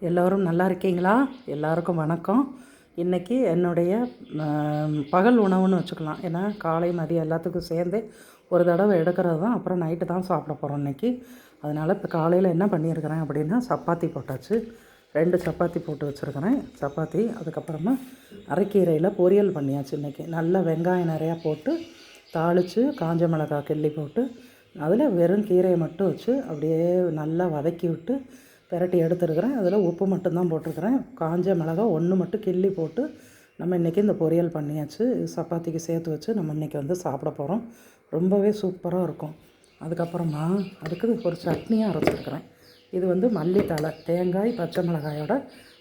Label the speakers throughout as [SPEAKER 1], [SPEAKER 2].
[SPEAKER 1] எல்லோரும் நல்லா இருக்கீங்களா? எல்லாருக்கும் வணக்கம். இன்றைக்கி என்னுடைய பகல் உணவுன்னு வச்சுக்கலாம். ஏன்னா காலை மதியம் எல்லாத்துக்கும் சேர்ந்து ஒரு தடவை எடுக்கிறது தான். அப்புறம் நைட்டு தான் சாப்பிட போகிறோம் இன்றைக்கி. அதனால் இப்போ காலையில் என்ன பண்ணியிருக்கிறேன் அப்படின்னா, சப்பாத்தி போட்டாச்சு. 2 சப்பாத்தி போட்டு வச்சுருக்கிறேன். சப்பாத்தி, அதுக்கப்புறமா அரைக்கீரையில் பொரியல் பண்ணியாச்சு. இன்றைக்கி நல்லா வெங்காயம் நிறையா போட்டு தாளித்து காஞ்ச மிளகாய் கிள்ளி போட்டு அதில் வெறும் கீரையை மட்டும் வச்சு அப்படியே நல்லா வதக்கி விட்டு பெரட்டி எடுத்துருக்கிறேன். அதில் உப்பு மட்டும்தான் போட்டிருக்கிறேன். காஞ்ச மிளகாய் 1 மட்டும் கிள்ளி போட்டு நம்ம இன்றைக்கி இந்த பொரியல் பண்ணியாச்சு. சப்பாத்திக்கு சேர்த்து வச்சு நம்ம இன்றைக்கி வந்து சாப்பிட போகிறோம். ரொம்பவே சூப்பராக இருக்கும். அதுக்கப்புறமா அதுக்கு ஒரு சட்னியாக அரைச்சிருக்கிறேன். இது வந்து மல்லித்தழை, தேங்காய், பச்சை மிளகாயோட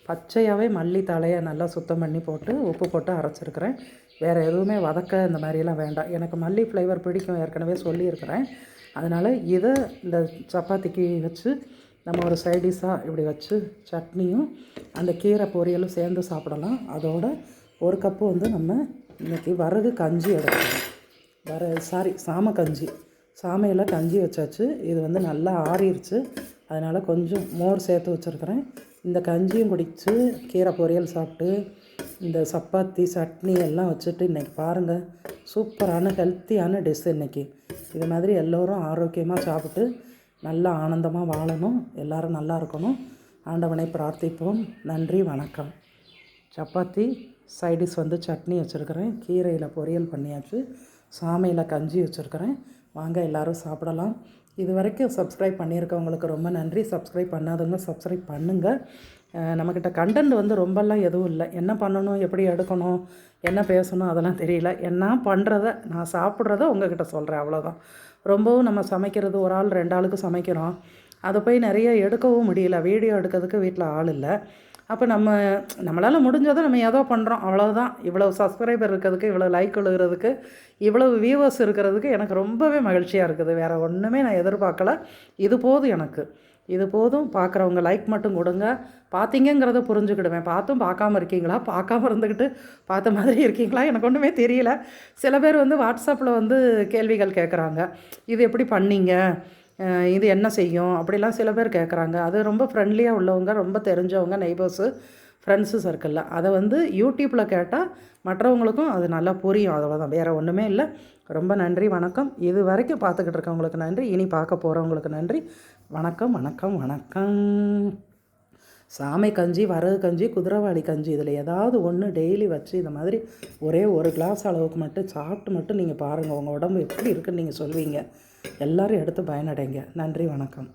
[SPEAKER 1] பச்சையாகவே மல்லித்தழையை நல்லா சுத்தம் பண்ணி போட்டு உப்பு போட்டு அரைச்சிருக்கிறேன். வேறு எதுவுமே வதக்க இந்த மாதிரியெல்லாம் வேண்டாம். எனக்கு மல்லி ஃப்ளேவர் பிடிக்கும், ஏற்கனவே சொல்லியிருக்கிறேன். அதனால் இதை இந்த சப்பாத்திக்கு வச்சு நம்ம ஒரு சைடிஷாக இப்படி வச்சு சட்னியும் அந்த கீரை பொரியலும் சேர்ந்து சாப்பிடலாம். அதோட 1 கப்பு வந்து நம்ம இன்றைக்கி வரகு கஞ்சி எடுத்துக்கலாம். சாமை கஞ்சி, சாமையில் கஞ்சி வச்சாச்சு. இது வந்து நல்லா ஆறிடுச்சு. அதனால் கொஞ்சம் மோர் சேர்த்து வச்சுருக்கிறேன். இந்த கஞ்சியும் குடித்து கீரை பொரியல் சாப்பிட்டு இந்த சப்பாத்தி சட்னி எல்லாம் வச்சுட்டு இன்றைக்கி பாருங்கள், சூப்பரான ஹெல்த்தியான டிஷ் இன்றைக்கி. இது மாதிரி எல்லோரும் ஆரோக்கியமாக சாப்பிட்டு நல்லா ஆனந்தமாக வாழணும். எல்லோரும் நல்லா இருக்கணும். ஆண்டவனை பிரார்த்திப்போம். நன்றி, வணக்கம். சப்பாத்தி சைடிஷ் வந்து சட்னி வச்சுருக்கிறேன். கீரையில் பொரியல் பண்ணியாச்சு. சாமையில் கஞ்சி வச்சுருக்கிறேன். வாங்க எல்லோரும் சாப்பிடலாம். இது வரைக்கும் சப்ஸ்கிரைப் பண்ணியிருக்கவங்களுக்கு ரொம்ப நன்றி. சப்ஸ்கிரைப் பண்ணாதவங்க சப்ஸ்கிரைப் பண்ணுங்கள். நம்மக்கிட்ட கண்டென்ட் வந்து ரொம்பலாம் எதுவும் இல்லை. என்ன பண்ணணும், எப்படி எடுக்கணும், என்ன பேசணும் அதெல்லாம் தெரியல. என்ன பண்ணுறத நான் சாப்பிட்றத உங்கள்கிட்ட சொல்கிறேன், அவ்வளோதான். ரொம்பவும் நம்ம சமைக்கிறது ஒரு ஆள் 2 ஆளுக்கு சமைக்கிறோம். அதை போய் நிறைய எடுக்கவும் முடியல. வீடியோ எடுக்கிறதுக்கு வீட்டில் ஆள் இல்லை. அப்போ நம்மளால் முடிஞ்சதை நம்ம ஏதோ பண்ணுறோம், அவ்வளோதான். இவ்வளோ சப்ஸ்கிரைபர் இருக்கிறதுக்கு, இவ்வளோ லைக் விழுகிறதுக்கு, இவ்வளவு வியூவர்ஸ் இருக்கிறதுக்கு எனக்கு ரொம்பவே மகிழ்ச்சியாக இருக்குது. வேறு ஒன்றுமே நான் எதிர்பார்க்கல. இது போதும் எனக்கு. இது போதும். பார்க்குறவங்க லைக் மட்டும் கொடுங்க. பார்த்தீங்கிறத புரிஞ்சுக்கிடுவேன். பார்த்தும் பார்க்காம இருக்கீங்களா, பார்க்காம இருந்துக்கிட்டு பார்த்த மாதிரி இருக்கீங்களா, எனக்கு ஒன்றுமே தெரியல. சில பேர் வந்து வாட்ஸ்அப்பில் வந்து கேள்விகள் கேட்குறாங்க. இது எப்படி பண்ணீங்க, இது என்ன செய்யும், அப்படிலாம் சில பேர் கேட்குறாங்க. அது ரொம்ப ஃப்ரெண்ட்லியாக உள்ளவங்க, ரொம்ப தெரிஞ்சவங்க, நெய்பர்ஸு, ஃப்ரெண்ட்ஸு சர்க்கிளில். அதை வந்து யூடியூப்பில் கேட்டால் மற்றவங்களுக்கும் அது நல்லா புரியும். அவ்வளோதான், வேறு ஒன்றுமே இல்லை. ரொம்ப நன்றி, வணக்கம். இது வரைக்கும் பார்த்துக்கிட்டு இருக்கவங்களுக்கு நன்றி. இனி பார்க்க போகிறவங்களுக்கு நன்றி. வணக்கம், வணக்கம், வணக்கம். சாமை கஞ்சி, வரகு கஞ்சி, குதிரைவாளி கஞ்சி, இதில் ஏதாவது ஒன்று டெய்லி வச்சு இந்த மாதிரி ஒரே 1 கிளாஸ் அளவுக்கு மட்டும் சாப்பிட்டு மட்டும் நீங்கள் பாருங்கள். உங்கள் உடம்பு எப்படி இருக்குன்னு நீங்கள் சொல்வீங்க. எல்லோரும் எடுத்து பயனடைங்க. நன்றி, வணக்கம்.